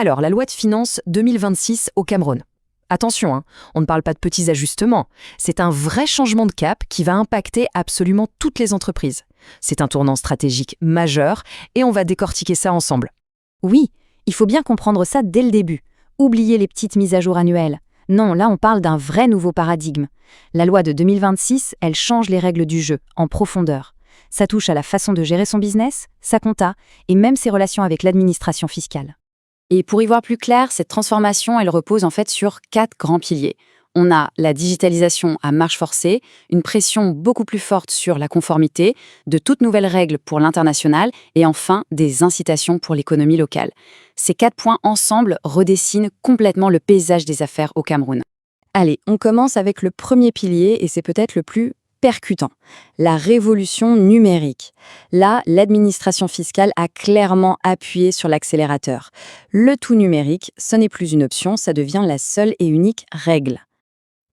Alors, la loi de finances 2026 au Cameroun. Attention, on ne parle pas de petits ajustements. C'est un vrai changement de cap qui va impacter absolument toutes les entreprises. C'est un tournant stratégique majeur et on va décortiquer ça ensemble. Oui, il faut bien comprendre ça dès le début. Oubliez les petites mises à jour annuelles. Non, là on parle d'un vrai nouveau paradigme. La loi de 2026, elle change les règles du jeu, en profondeur. Ça touche à la façon de gérer son business, sa compta, et même ses relations avec l'administration fiscale. Et pour y voir plus clair, cette transformation, elle repose en fait sur 4 grands piliers. On a la digitalisation à marche forcée, une pression beaucoup plus forte sur la conformité, de toutes nouvelles règles pour l'international et enfin des incitations pour l'économie locale. Ces 4 points ensemble redessinent complètement le paysage des affaires au Cameroun. Allez, on commence avec le premier pilier et c'est peut-être le plus percutant, la révolution numérique. Là, l'administration fiscale a clairement appuyé sur l'accélérateur. Le tout numérique, ce n'est plus une option, ça devient la seule et unique règle.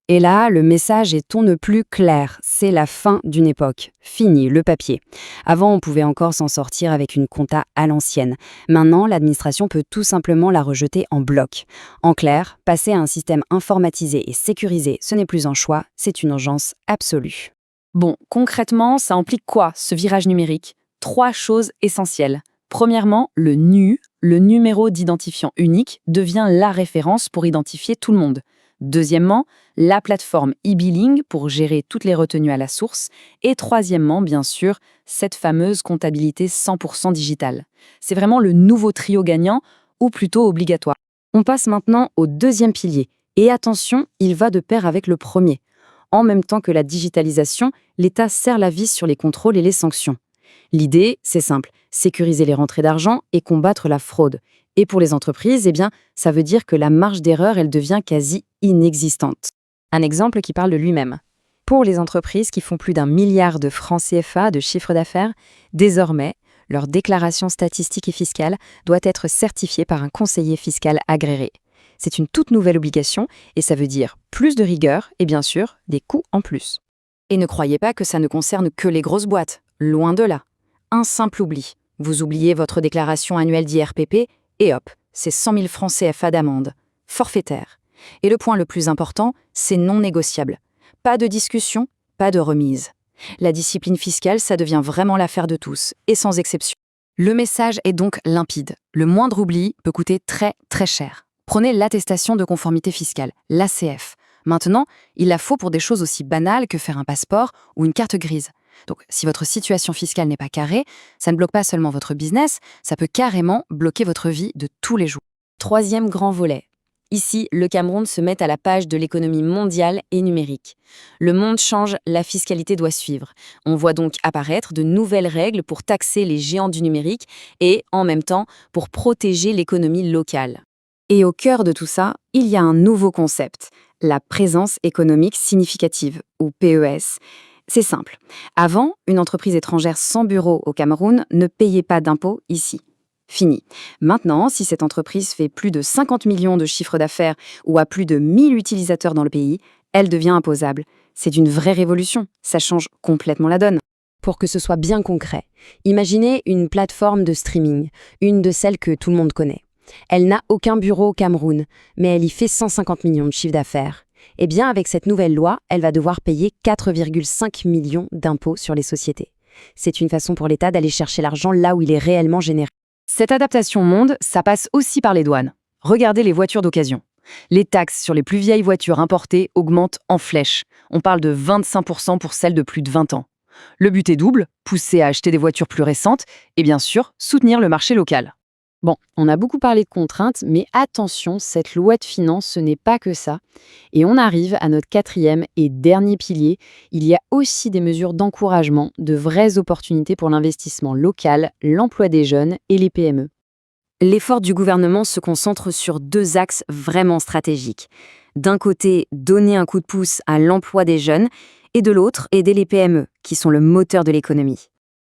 Et là, le message est on ne plus clair, c'est la fin d'une époque. Fini le papier. Avant, on pouvait encore s'en sortir avec une compta à l'ancienne. Maintenant, l'administration peut tout simplement la rejeter en bloc. En clair, passer à un système informatisé et sécurisé, ce n'est plus un choix, c'est une urgence absolue. Bon, concrètement, ça implique quoi, ce virage numérique? 3 choses essentielles. Premièrement, le NU, le numéro d'identifiant unique, devient la référence pour identifier tout le monde. Deuxièmement, la plateforme e-billing pour gérer toutes les retenues à la source. Et troisièmement, bien sûr, cette fameuse comptabilité 100% digitale. C'est vraiment le nouveau trio gagnant, ou plutôt obligatoire. On passe maintenant au deuxième pilier. Et attention, il va de pair avec le premier. En même temps que la digitalisation, l'État serre la vis sur les contrôles et les sanctions. L'idée, c'est simple, sécuriser les rentrées d'argent et combattre la fraude. Et pour les entreprises, ça veut dire que la marge d'erreur, elle devient quasi inexistante. Un exemple qui parle de lui-même. Pour les entreprises qui font plus d'1 milliard de francs CFA de chiffre d'affaires, désormais, leur déclaration statistique et fiscale doit être certifiée par un conseiller fiscal agréé. C'est une toute nouvelle obligation et ça veut dire plus de rigueur et bien sûr des coûts en plus. Et ne croyez pas que ça ne concerne que les grosses boîtes, loin de là. Un simple oubli. Vous oubliez votre déclaration annuelle d'IRPP et hop, c'est 100 000 francs CFA d'amende. Forfaitaire. Et le point le plus important, c'est non négociable. Pas de discussion, pas de remise. La discipline fiscale, ça devient vraiment l'affaire de tous, et sans exception. Le message est donc limpide. Le moindre oubli peut coûter très très cher. Prenez l'attestation de conformité fiscale, l'ACF. Maintenant, il la faut pour des choses aussi banales que faire un passeport ou une carte grise. Donc, si votre situation fiscale n'est pas carrée, ça ne bloque pas seulement votre business, ça peut carrément bloquer votre vie de tous les jours. Troisième grand volet. Ici, le Cameroun se met à la page de l'économie mondiale et numérique. Le monde change, la fiscalité doit suivre. On voit donc apparaître de nouvelles règles pour taxer les géants du numérique et, en même temps, pour protéger l'économie locale. Et au cœur de tout ça, il y a un nouveau concept, la présence économique significative, ou PES. C'est simple. Avant, une entreprise étrangère sans bureau au Cameroun ne payait pas d'impôts ici. Fini. Maintenant, si cette entreprise fait plus de 50 millions de chiffre d'affaires ou a plus de 1000 utilisateurs dans le pays, elle devient imposable. C'est une vraie révolution. Ça change complètement la donne. Pour que ce soit bien concret, imaginez une plateforme de streaming, une de celles que tout le monde connaît. Elle n'a aucun bureau au Cameroun, mais elle y fait 150 millions de chiffre d'affaires. Eh bien, avec cette nouvelle loi, elle va devoir payer 4,5 millions d'impôts sur les sociétés. C'est une façon pour l'État d'aller chercher l'argent là où il est réellement généré. Cette adaptation monde, ça passe aussi par les douanes. Regardez les voitures d'occasion. Les taxes sur les plus vieilles voitures importées augmentent en flèche. On parle de 25% pour celles de plus de 20 ans. Le but est double, pousser à acheter des voitures plus récentes et bien sûr, soutenir le marché local. Bon, on a beaucoup parlé de contraintes, mais attention, cette loi de finances, ce n'est pas que ça. Et on arrive à notre 4e et dernier pilier. Il y a aussi des mesures d'encouragement, de vraies opportunités pour l'investissement local, l'emploi des jeunes et les PME. L'effort du gouvernement se concentre sur 2 axes vraiment stratégiques. D'un côté, donner un coup de pouce à l'emploi des jeunes, et de l'autre, aider les PME, qui sont le moteur de l'économie.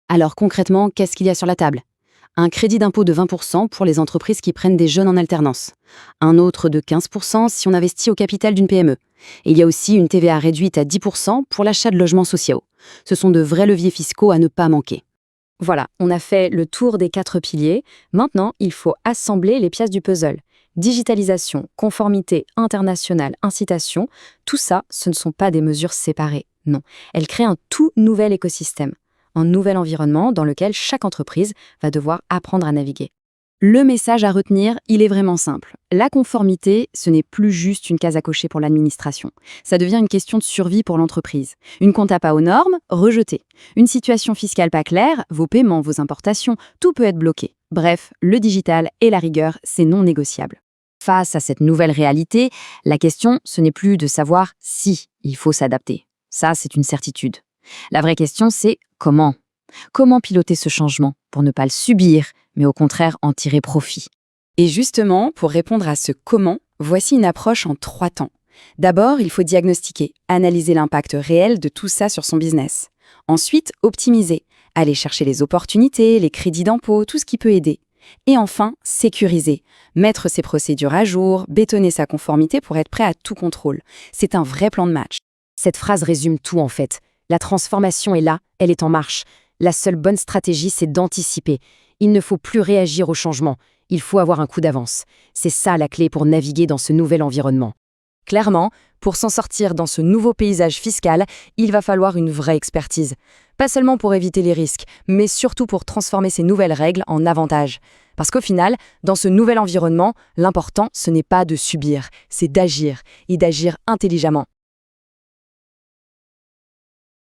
Alors concrètement, qu'est-ce qu'il y a sur la table ? Un crédit d'impôt de 20% pour les entreprises qui prennent des jeunes en alternance. Un autre de 15% si on investit au capital d'une PME. Et il y a aussi une TVA réduite à 10% pour l'achat de logements sociaux. Ce sont de vrais leviers fiscaux à ne pas manquer. Voilà, on a fait le tour des 4 piliers. Maintenant, il faut assembler les pièces du puzzle. Digitalisation, conformité internationale, incitation, tout ça, ce ne sont pas des mesures séparées. Non, elles créent un tout nouvel écosystème, un nouvel environnement dans lequel chaque entreprise va devoir apprendre à naviguer. Le message à retenir, il est vraiment simple. La conformité, ce n'est plus juste une case à cocher pour l'administration. Ça devient une question de survie pour l'entreprise. Une compta pas aux normes, rejetée. Une situation fiscale pas claire, vos paiements, vos importations, tout peut être bloqué. Bref, le digital et la rigueur, c'est non négociable. Face à cette nouvelle réalité, la question, ce n'est plus de savoir si il faut s'adapter. Ça, c'est une certitude. La vraie question, c'est comment ? Comment piloter ce changement pour ne pas le subir, mais au contraire en tirer profit? Et justement, pour répondre à ce comment, voici une approche en 3 temps. D'abord, il faut diagnostiquer, analyser l'impact réel de tout ça sur son business. Ensuite, optimiser, aller chercher les opportunités, les crédits d'impôt, tout ce qui peut aider. Et enfin, sécuriser, mettre ses procédures à jour, bétonner sa conformité pour être prêt à tout contrôle. C'est un vrai plan de match. Cette phrase résume tout en fait. La transformation est là, elle est en marche. La seule bonne stratégie, c'est d'anticiper. Il ne faut plus réagir au changement, il faut avoir un coup d'avance. C'est ça la clé pour naviguer dans ce nouvel environnement. Clairement, pour s'en sortir dans ce nouveau paysage fiscal, il va falloir une vraie expertise. Pas seulement pour éviter les risques, mais surtout pour transformer ces nouvelles règles en avantages. Parce qu'au final, dans ce nouvel environnement, l'important, ce n'est pas de subir, c'est d'agir, et d'agir intelligemment.